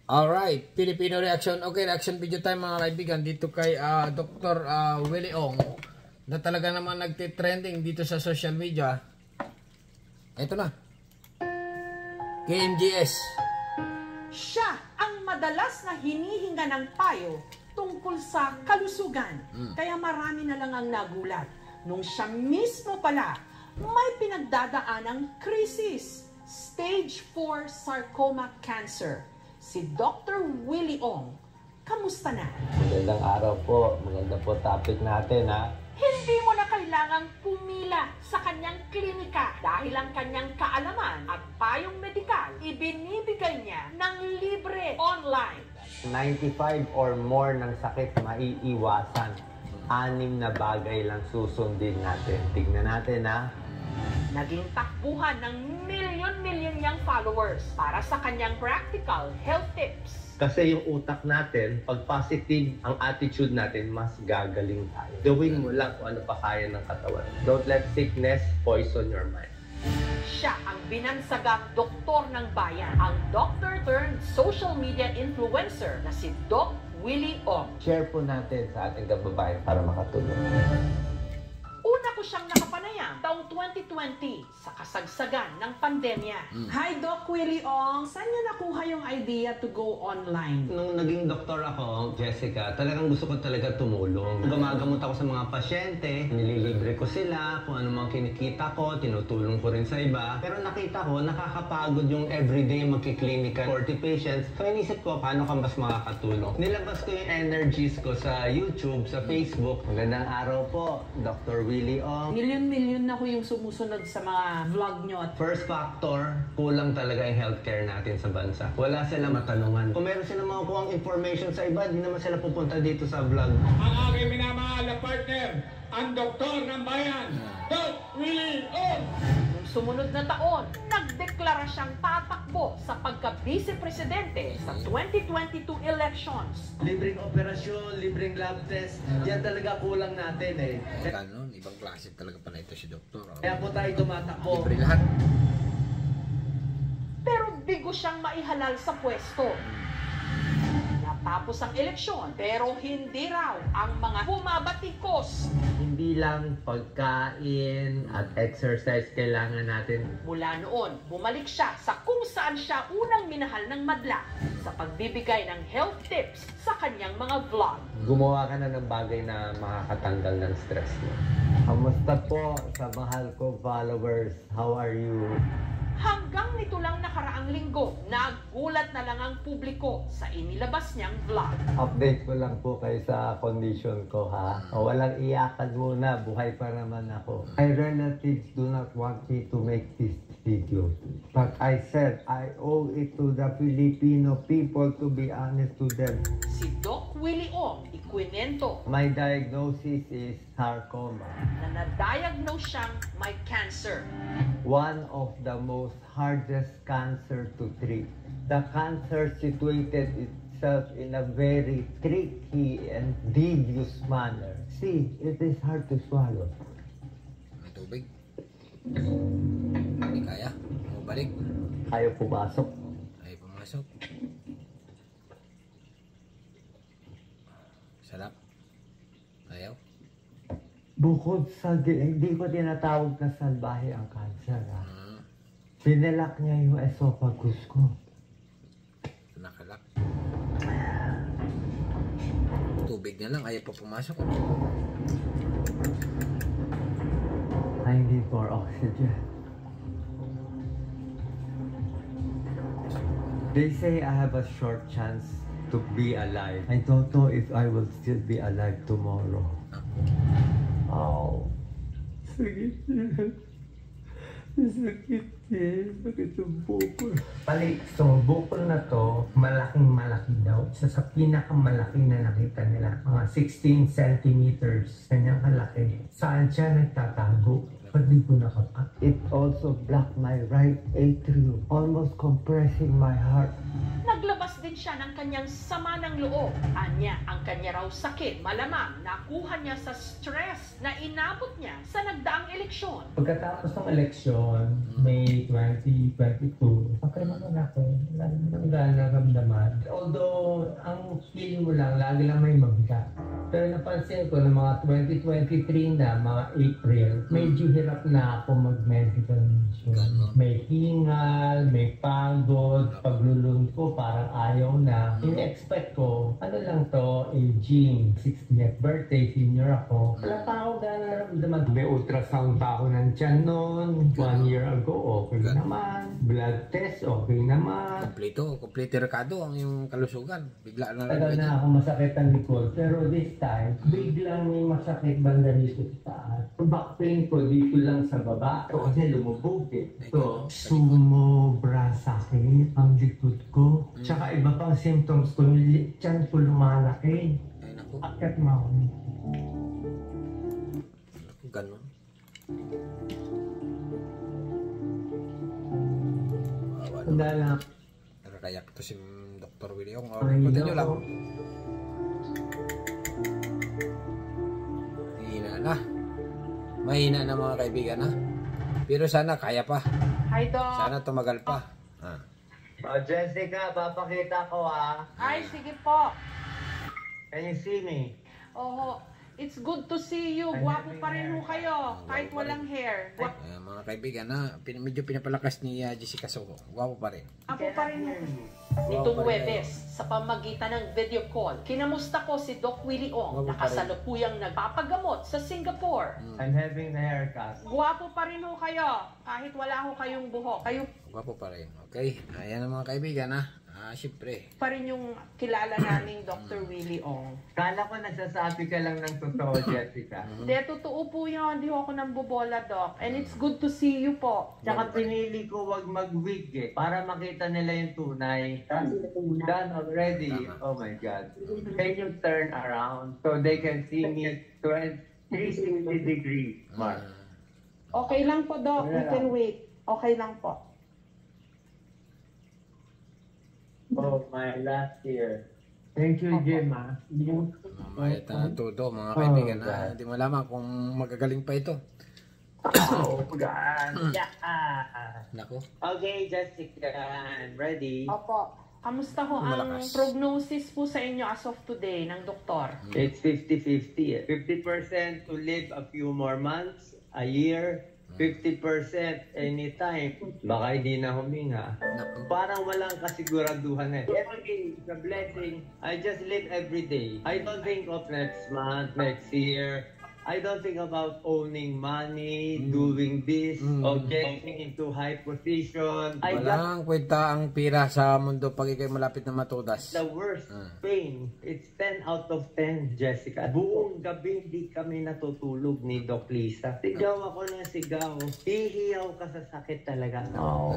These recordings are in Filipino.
Alright, Filipino reaction. Okay, reaction video time mga kaibigan. Dito kay Dr. Willie Ong na talaga naman nagtitrending dito sa social media. Ito na. KMJS. Siya ang madalas na hinihinga ng payo tungkol sa kalusugan. Kaya marami na lang ang nagulat. Nung siya mismo pala may pinagdadaanang krisis. Stage 4 sarcoma cancer. Si Dr. Willie Ong, kamusta na? Magandang araw po. Maganda po topic natin, ha? Hindi mo na kailangang pumila sa kanyang klinika dahil ang kanyang kaalaman at payong medikal ibinibigay niya ng libre online. 95 or more ng sakit maiiwasan. 6 na bagay lang susundin natin. Tignan natin, ha? Naging takbuhan ng milyon-milyon niyang followers para sa kanyang practical health tips. Kasi yung utak natin, pag positive ang attitude natin, mas gagaling tayo. Gawin mo lang kung ano pa kaya ng katawan. Don't let sickness poison your mind. Siya ang binansagang doktor ng bayan, ang doctor turned social media influencer na si Doc Willie Ong. Share po natin sa ating kababayan para makatulong. Una ko siyang nakapanayam taong 2020 sa kasagsagan ng pandemya. Hi Doc Willie Ong, saan niyo nakuha yung idea to go online? Nung naging doktor ako, Jessica, talagang gusto ko talaga tumulong. Gumagamot ako sa mga pasyente, nililibre ko sila, kung ano mga kinikita ko, tinutulong ko rin sa iba. Pero nakita ko, nakakapagod yung everyday magki-clinical 40 patients. So inisip ko, paano ka mas makakatulong? Nilabas ko yung energies ko sa YouTube, sa Facebook. Magandang araw po, Dr. Willie Ong. Milyon-milyon na ko yung sumusunod sa mga vlog nyo. First factor, kulang talaga yung healthcare natin sa bansa. Wala silang matanungan. Kung meron silang makukuha information sa iba, di naman sila pupunta dito sa vlog. Ang aking minamahal na partner, ang doktor ng bayan, Doc Willie Ong. Noong sumunod na taon, nagdeklara siyang tatakbo sa pagka-vice-presidente sa 2022 elections. Libreng operasyon, libreng lab test, yan talaga kulang natin eh. Ganon, ibang klase talaga pala ito si Doktor. Kaya po tayo tumatakbo. Libre lahat. Pero bigo siyang maihalal sa pwesto. Natapos ang eleksyon, pero hindi raw ang mga bumabatikos. Hindi lang pagkain at exercise kailangan natin. Mula noon, bumalik siya sa kung saan siya unang minahal ng madla sa pagbibigay ng health tips sa kanyang mga vlog. Gumawa ka na ng bagay na makakatanggal ng stress mo. Kamusta po sa mahal ko followers? How are you? Hanggang nito lang nakaraang linggo, nagulat na lang ang publiko sa inilabas niyang vlog. Update ko lang po kayo sa condition ko, ha? O, walang iyakan muna, buhay pa naman ako. My relatives do not want me to make this video. But I said, I owe it to the Filipino people to be honest to them. Si Doc Willie Ong ikwinento My diagnosis is sarcoma. na na-diagnose siyang may cancer. One of the most hardest cancer to treat. The cancer situated itself in a very tricky and devious manner. See, it is hard to swallow. May tubig. Hindi kaya. Balik. Ayaw pumasok. Ay, pumasok. Sarap. Ayaw. Bukod sa hindi ko tinatawag na salbahe ang cancer, ha? Pinalak niya yung esophagus ko. Nakalak. Tubig na lang, ayaw pa pumasok. I need more oxygen. They say I have a short chance to be alive. I don't know if I will still be alive tomorrow. Oh, sakit yan. Sakit yan. Sakit yung bukol. Balik, so bukol na to, malaking-malaki daw. Isa sa pinakamalaki na nakita nila. Mga 16 centimeters. Kanyang kalaki. Saan siya nagtatago? Pag di ko nakakat. It also blocked my right atrium, almost compressing my heart. Naglabas Naglabas din siya ng kanyang sama ng loob. Anya, ang kanya raw sakit, malamang nakuha niya sa stress na inabot niya sa nagdaang eleksyon. Pagkatapos ng eleksyon, May 2022, okay naman ako. Wala naman nararamdaman. Although, ang feeling mo lang, lagi lang may mabigat. Pero napansin ko na mga 2023 na, mga April, medyo hirap na ako mag-medical mission. May hingal, may pagod, paglulun ko parang ayaw na. In-expect ko, ano lang to, aging, 60th birthday, senior ako. Wala pa ako nararamdaman. May ultrasound pa ako ng tiyan noon, 1 year ago, okay naman. Blood test, okay naman. Kompleto rekado ang yung kalusugan. Bigla na Tagal na ako masakit ang likod, pero this time, biglang may masakit banda dito sa taas. Back pain ko dito lang sa baba. So, kasi lumubog eh. So, sumobra sa akin ang likod ko. Tsaka iba pang symptoms ko, tiyan ko lumalaki. Ay, naku. Akit mo ako. Ganon. Tanda lang. Nakayak to si Dr. Willie Ong. Ay, Ikutin nyo lang. nako. Mahina na mga kaibigan ha. Pero sana kaya pa. Hi, Doc. Sana tumagal pa. Jessica, papakita ko Ay, sige po. Can you see me? Oho, it's good to see you. Gwapo pa rin ho kayo, kahit walang hair. Mga kaibigan ha, medyo pinapalakas ni Jessica Soho. Gwapo pa rin. Gwapo pa rin ho. Nitong Huwebes, sa pamagitan ng video call, kinamusta ko si Doc Willie Ong, nakasalukuyang nagpapagamot sa Singapore. I'm having the haircut. Gwapo pa rin ho kayo, kahit wala ho kayong buhok. Kayo Gwapo pa rin. Okay? Ayan ang mga kaibigan ha. Siyempre. pa rin yung kilala naming Dr. Willie Ong. Kala ko nagsasabi ka lang ng totoo, Jessica. Hindi, totoo po yun. Hindi ho ako nang bubola, Doc. And it's good to see you po. Tsaka pinili ko wag mag-wig para makita nila yung tunay. Done already. Oh my God. Can you turn around so they can see me 360 degrees, Mark? Okay lang po, Doc. We can wait. Okay lang po. Oh, my last year. Thank you, Jim. Mamaya na todo mga kaibigan ha. Hindi mo malaman kung magagaling pa ito. Oh, God. Nako. Okay, Jessica, I'm ready. Opo. Kamusta ho ang Malakas. prognosis po sa inyo as of today ng doktor? It's 50-50. 50% to live a few more months, a year. 50% anytime. Baka hindi na huminga. Nako. Parang walang kasiguraduhan eh. Everything is a blessing. I just live every day. I don't think of next month, next year. I don't think about owning money, doing this, or getting into high position. I got Walang kwenta ang pira sa mundo pag ikay malapit na matudas. the worst pain. It's 10 out of 10, Jessica. Buong gabi hindi kami natutulog ni Doc Lisa. Sigaw ako ng sigaw. Hihiyaw ka sa sakit talaga. No.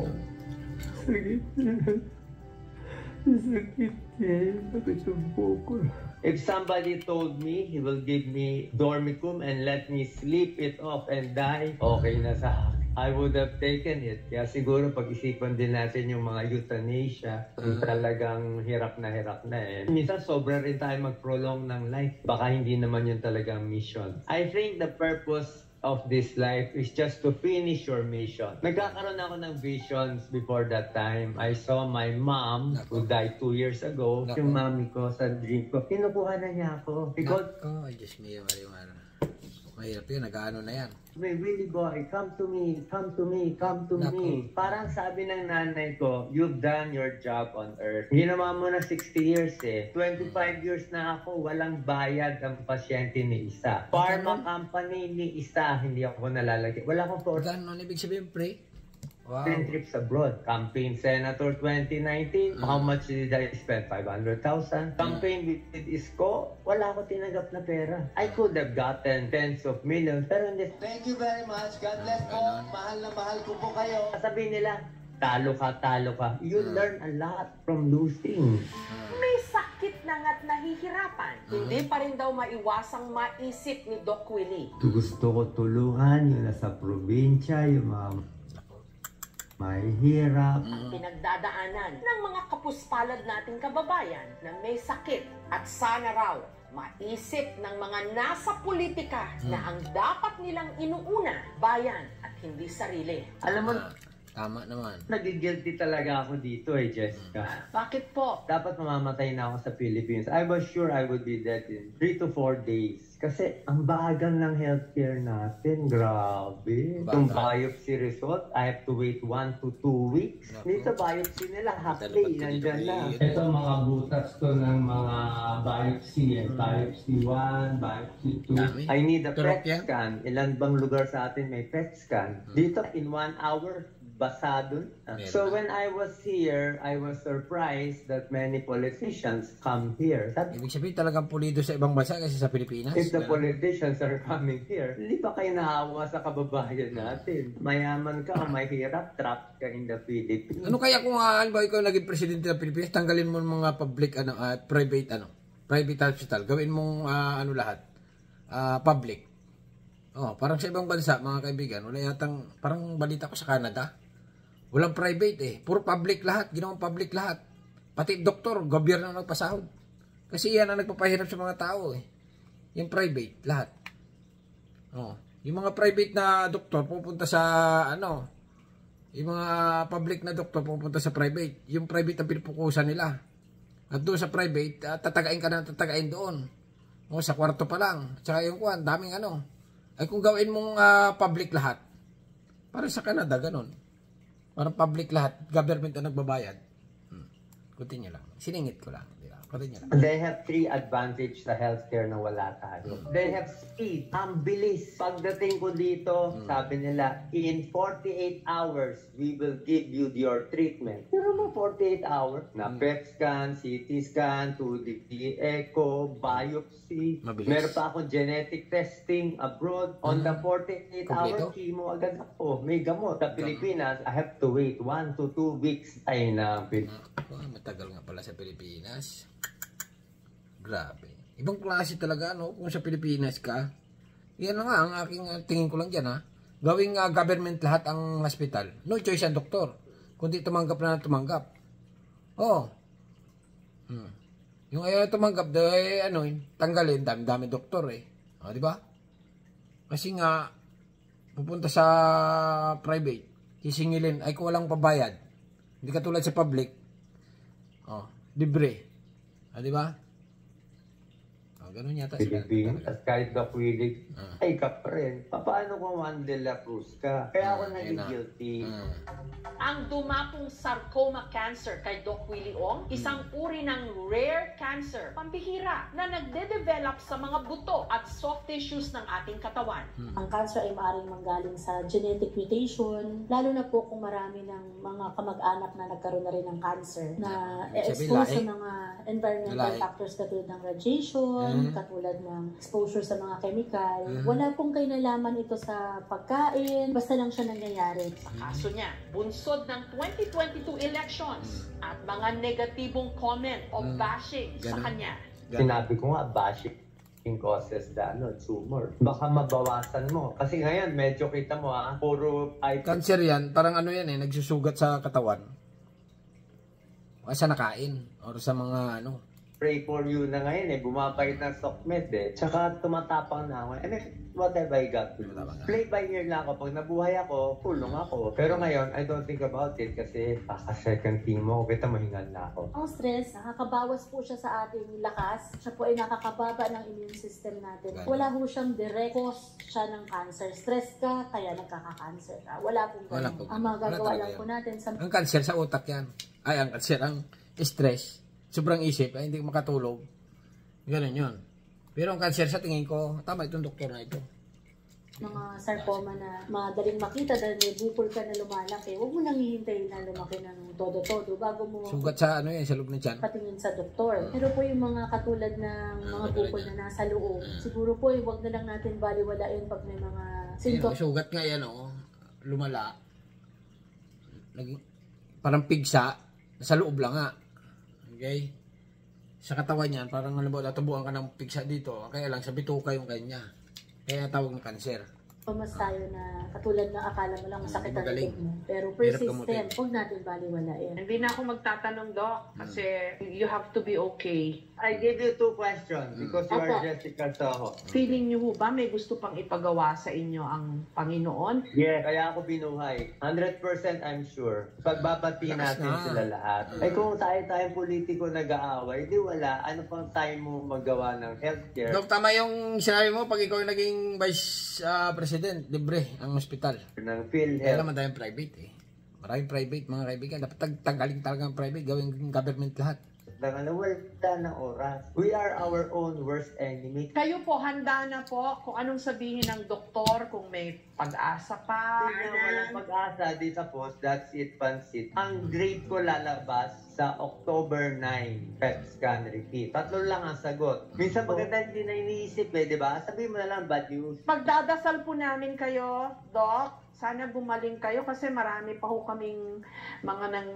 If somebody told me he will give me Dormicum and let me sleep it off and die, okay na sa akin. I would have taken it. Kaya siguro pag-isipan din natin yung mga euthanasia, yung talagang hirap na eh. Minsan sobra rin tayo mag-prolong ng life. Baka hindi naman yun talagang mission. I think the purpose of this life is just to finish your mission. Nagkakaroon ako ng visions before that time. I saw my mom who died 2 years ago. Nako. Yung mami ko sa dream ko. Kinukuha na niya ako. Because Oh, Diyos mio, Marimar. Mahirap yun, nag-ano na yan. may Willie boy, come to me, come to me, come to Nako. me. Parang sabi ng nanay ko, you've done your job on earth. Ginawa mo na 60 years eh. 25 years na ako, walang bayad ang pasyente ni isa. Pharma company ni isa, hindi ako nalalagay. Wala akong for Gano'n ibig sabihin, pre? Wow. 10 trips abroad. Campaign Senator 2019, how much did I spend? 500,000. Campaign with Isko, wala ako tinanggap na pera. I could have gotten tens of millions, pero hindi. Thank you very much. God bless po. Mahal na mahal ko po kayo. Sabihin nila, talo ka, talo ka. You learn a lot from losing. May sakit na nga't nahihirapan. Hindi pa rin daw maiwasang maisip ni Doc Willie. Gusto ko tulungan yung nasa probinsya, yung mga mahihirap. Ang pinagdadaanan ng mga kapuspalad nating kababayan na may sakit at sana raw maisip ng mga nasa politika na ang dapat nilang inuuna, bayan at hindi sarili. Alam mo, Tama naman. nagigilty talaga ako dito Jessica. Bakit po? Dapat mamamatay na ako sa Philippines. I was sure I would be dead in 3 to 4 days. Kasi ang bagal ng healthcare natin. Grabe. Bagal. Itong biopsy result, I have to wait 1 to 2 weeks. Naku. Dito biopsy nila, half Talagang day, nandyan na. Ito mga butas ko ng mga biopsy. Biopsy 1, biopsy 2. Dami. I need a Turok PET yan? scan. Ilan bang lugar sa atin may PET scan? Dito, in 1 hour, basado. Meron So na. when I was here, I was surprised that many politicians come here. Sabi, Ibig sabihin talagang pulido sa ibang bansa kasi sa Pilipinas. if the Ganun. politicians are coming here, hindi pa kayo naawa sa kababayan natin. Mayaman ka o mahirap, trapped ka in the Philippines. Ano kaya kung ba ikaw naging presidente ng Pilipinas, tanggalin mo ng mga public private hospital, gawin mong lahat public. Oh, parang sa ibang bansa, mga kaibigan, wala yatang parang balita ko sa Canada. Walang private eh, puro public lahat, ginawang public lahat. Pati doktor, gobyerno ang nagpasahod. Kasi yan ang nagpapahirap sa mga tao eh. Yung private lahat. Oh, yung mga private na doktor pupunta sa yung mga public na doktor pupunta sa private. Yung private ang pinupukusan nila. At doon sa private, tatagain ka na tatagain doon. O, sa kwarto pa lang. Tsaka yung daming Ay kung gawin mong public lahat, parang sa Canada, ganun. Parang public lahat, government ang nagbabayad. Continue lang. Siningit ko lang. Continue lang. They have 3 advantage sa healthcare na wala tayo. They have speed. Ang bilis. Pagdating ko dito, sabi nila, in 48 hours, we will give you your treatment. Pero mo 48 hours? Na PET scan, CT scan, 2D echo, biopsy. Mabilis. Meron pa akong genetic testing abroad. On the 48 hours, Kompleto? chemo agad ako. May gamot. Sa Pilipinas, I have to wait 1 to 2 weeks. Ay na, Matagal nga pala sa Pilipinas. Grabe. Ibang klase talaga, kung sa Pilipinas ka. Yan na nga, ang aking tingin ko lang dyan, Gawing government lahat ang hospital. No choice ang doktor. Kundi tumanggap na tumanggap. Oo. Yung ayaw na tumanggap, tanggalin, dami doktor eh. O, di ba? Kasi nga, pupunta sa private, sisingilin, ay kung walang pabayad. Hindi katulad sa public. Libre. Di ba? Ganun yata sila. Pilipinas, at kahit kapulig, ay ka pa rin. Paano kung Juan de la Cruz ka? Kaya ako naging guilty. Ang dumapong sarcoma cancer kay Doc Willie Ong, isang uri ng rare cancer, pambihira, na nagde-develop sa mga buto at soft tissues ng ating katawan. Ang cancer ay maaaring manggaling sa genetic mutation, lalo na po kung marami ng mga kamag-anak na nagkaroon na rin ng cancer na exposed sa mga environmental factors katulad ng radiation, katulad ng exposure sa mga chemical. Wala pong kainalaman ito sa pagkain, basta lang siya nangyayari. Sa kaso niya, bunsod ng 2022 elections at mga negatibong comment o bashing sa kanya. Sinabi ko nga, bashing causes the tumor. Baka mabawasan mo. Kasi ngayon, medyo kita mo puro Cancer yan, parang nagsusugat sa katawan. O sa nakain, or sa mga pray for you na ngayon bumabait ng SOCMED Tsaka tumatapang na ako. And then, what have I got to do? Play by ear lang ako. Pag nabuhay ako, pulong ako. Pero ngayon, I don't think about it kasi second team mo, kita mahingal na ako. Ang stress, nakakabawas po siya sa ating lakas. Siya po ay nakakababa ng immune system natin. Wala po siyang direct cause siya ng cancer. Stress ka, kaya nagkaka-cancer ka. Wala pong ganun. Ang magagawa lang po natin sa... Ang cancer sa utak yan. Ay, ang cancer, ang stress. Sobrang isip, ay hindi makatulog. Ganun yun. Pero ang cancer sa tingin ko, tama itong doktor na ito. Mga sarcoma na madaling makita dahil may bukol ka na lumalaki, huwag mo nang hihintayin na lumaki ng todo-todo bago mo sugat sa sa loob ng tiyan. patingin sa doktor. Pero po yung mga katulad ng mga bukol na nasa loob, siguro po huwag na lang natin baliwalain pag may mga symptoms. Sugat nga yan, lumala. Parang pigsa, nasa loob lang nga. Okay? Sa katawan niyan, parang natubuan ka ng pigsa dito. Kaya lang, sa bituka yung kanya. Kaya tawag ng cancer. Mas tayo na katulad ng akala mo lang masakit ang Magaling. likod mo. Pero Hirap persistent, gamutin. huwag natin baliwalain. Hindi na ako magtatanong, Doc, kasi you have to be okay. I give you 2 questions because you are Opo. Jessica Soho. Feeling niyo ho ba may gusto pang ipagawa sa inyo ang Panginoon? Yeah, kaya ako binuhay. 100% I'm sure. Pagbabati Lakas natin na. sila lahat. Ay kung tayo-tayong politiko nag-aaway, di wala. Ano pang time mo magawa ng healthcare? Dok, tama yung sinabi mo, pag ikaw naging vice president, libre ang ospital. Ng Kaya PhilHealth. naman tayong private eh. Maraming private mga kaibigan. Dapat tanggalin talaga ang private, gawing government lahat. Wala ng oras. We are our own worst enemy. Kayo po, handa na po kung anong sabihin ng doktor, kung may pag-asa pa. Hindi na walang pag-asa di tapos, that's it, pansit. Ang grade ko lalabas sa October 9, PET scan repeat. 3 lang ang sagot. Minsan maganda hindi na iniisip di ba? Sabihin mo na lang bad news. Magdadasal po namin kayo, Doc. Sana bumaling kayo kasi marami pa ho kaming mga nang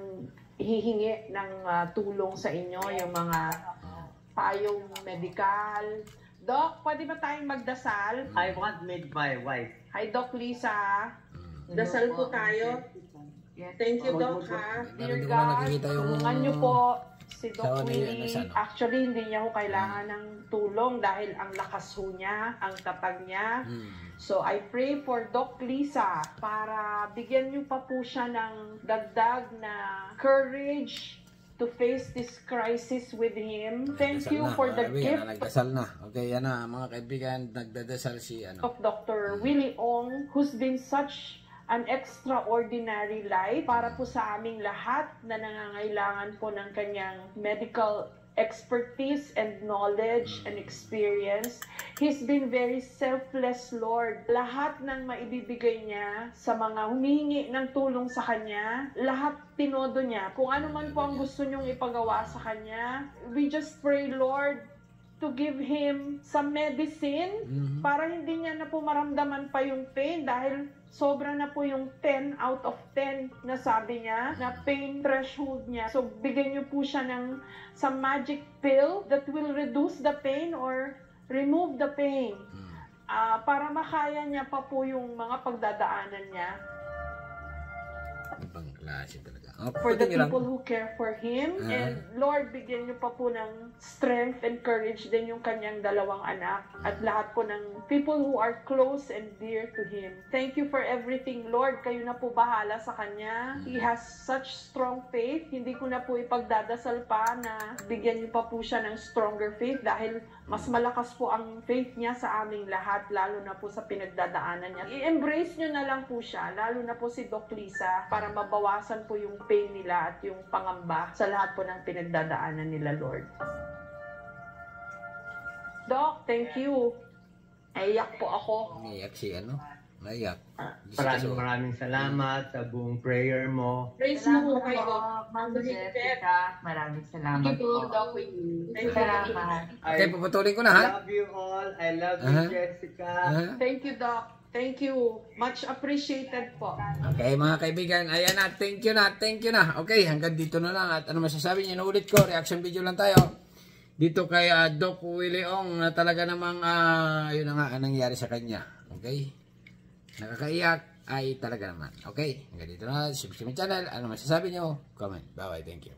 hihingi ng tulong sa inyo, yung mga payong medical. Doc, pwede ba tayong magdasal? I want meet my wife. Hi, Doc Lisa. Dasal po tayo. Thank you, Doc, ha? Dear Hindi ko na God, nakikita yung tulungan niyo po si Doc sawa ni Willie. Anas, ano? Actually, hindi niya ho kailangan ng tulong dahil ang lakas ho niya, ang tatag niya. So, I pray for Doc Lisa para bigyan niyo pa po siya ng dagdag na courage to face this crisis with him. Thank Nagdasal you na, for mga the kaibigan, gift Nagdasal na. Okay, yan na mga kaibigan, nagdadasal si of Dr. Willie Ong, who's been such an extraordinary life para po sa aming lahat na nangangailangan po ng kanyang medical expertise and knowledge and experience. He's been very selfless, Lord. Lahat ng maibibigay niya sa mga humihingi ng tulong sa kanya, lahat tinodo niya. Kung ano man po ang gusto niyong ipagawa sa kanya, we just pray, Lord, to give him some medicine para hindi niya na po maramdaman pa yung pain dahil sobra na po yung 10 out of 10 na sabi niya na pain threshold niya. So bigyan niyo po siya ng some magic pill that will reduce the pain or remove the pain para makaya niya pa po yung mga pagdadaanan niya. Ibang klase talaga. For the people who care for him. And Lord, bigyan niyo pa po ng strength and courage din yung kanyang 2 anak at lahat po ng people who are close and dear to him. Thank you for everything, Lord. Kayo na po bahala sa kanya. He has such strong faith. Hindi ko na po ipagdadasal pa na bigyan niyo pa po siya ng stronger faith dahil mas malakas po ang faith niya sa aming lahat, lalo na po sa pinagdadaanan niya. I-embrace niyo na lang po siya, lalo na po si Doc Lisa, para mabawasan po yung pain nila at yung pangamba sa lahat po ng pinagdadaanan nila, Lord. Doc, thank you. Naiyak po ako. Umiyak si naiyak. Maraming salamat sa buong prayer mo. Praise mo kayo. Ma'am Jessica, maraming salamat Thank you, po. Doc Willie. Thank you. Salamat. Okay, puputulin ko na ha. I love you all. I love you, Jessica. Thank you, Doc. Thank you. Much appreciated po. Okay mga kaibigan, ayan na, thank you na. Okay, hanggang dito na lang. At ano masasabi niyo, inuulit ko, reaction video lang tayo. Dito kay Doc Willie Ong na talaga namang yun na nga ang nangyari sa kanya. Okay? Nakakaiyak ay talaga naman. Okay, hanggang dito na. Subscribe channel. Ano masasabi niyo? Comment. Bye-bye. Thank you.